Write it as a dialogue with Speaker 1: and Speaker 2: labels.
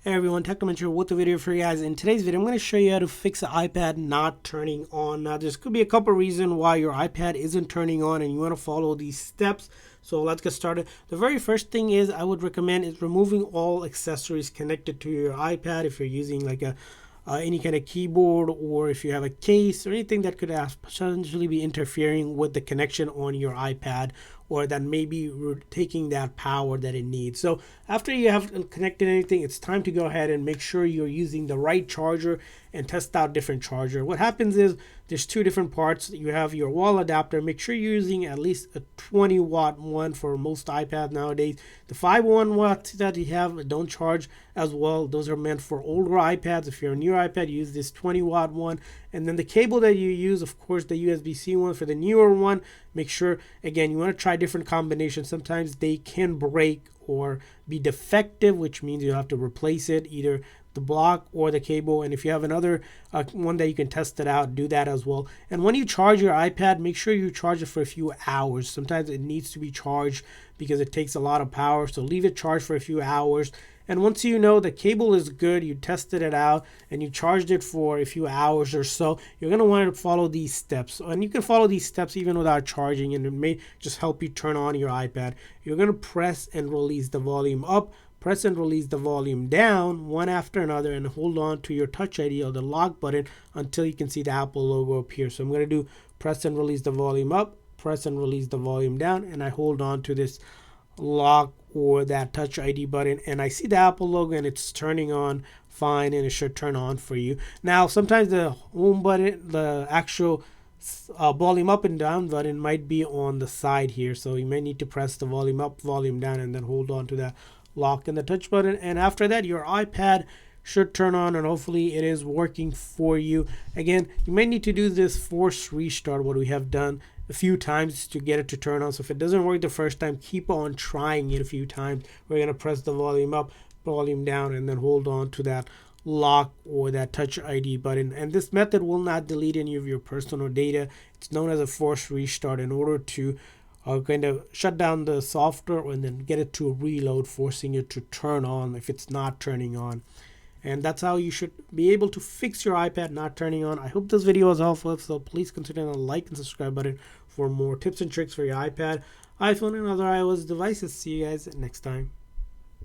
Speaker 1: Hey everyone, Technomentary here with a video for you guys. In today's video, I'm going to show you how to fix the iPad not turning on. Now, there's could be a couple reasons why your iPad isn't turning on and you want to follow these steps. So let's get started. The very first thing is I would recommend is removing all accessories connected to your iPad. If you're using like any kind of keyboard, or if you have a case or anything that could potentially be interfering with the connection on your iPad, or that may be taking that power that it needs. So after you have connected anything, it's time to go ahead and make sure you're using the right charger and test out different charger. What happens is there's two different parts. You have your wall adapter. Make sure you're using at least a 20 watt one for most iPads nowadays. The 5 watts that you have don't charge as well. Those are meant for older iPads. If you're a newer iPad, use this 20 watt one. And then the cable that you use, of course, the USB-C one. For the newer one, make sure, again, you want to try different combinations. Sometimes they can break or be defective, which means you have to replace it, either the block or the cable. And if you have another one that you can test it out, do that as well. And when you charge your iPad, make sure you charge it for a few hours. Sometimes it needs to be charged because it takes a lot of power, so leave it charged for a few hours. And once you know the cable is good, you tested it out and you charged it for a few hours or so, you're going to want to follow these steps. And you can follow these steps even without charging, and it may just help you turn on your iPad. You're going to press and release the volume up, press and release the volume down, one after another, and hold on to your Touch ID or the lock button until you can see the Apple logo appear. So I'm going to do press and release the volume up, press and release the volume down, and I hold on to this lock or that Touch ID button, and I see the Apple logo and it's turning on fine, and it should turn on for you. Now, sometimes the home button, the actual volume up and down button might be on the side here, so you may need to press the volume up, volume down, and then hold on to that lock and the touch button, and after that your iPad should turn on, and hopefully it is working for you. Again, you may need to do this force restart, what we have done a few times to get it to turn on. So if it doesn't work the first time, keep on trying it a few times. We're going to press the volume up, volume down, and then hold on to that lock or that Touch ID button. And this method will not delete any of your personal data. It's known as a force restart, in order to kind of shut down the software and then get it to reload, forcing it to turn on if it's not turning on. And that's how you should be able to fix your iPad not turning on. I hope this video was helpful, so please consider the like and subscribe button for more tips and tricks for your iPad, iPhone, and other iOS devices. See you guys next time.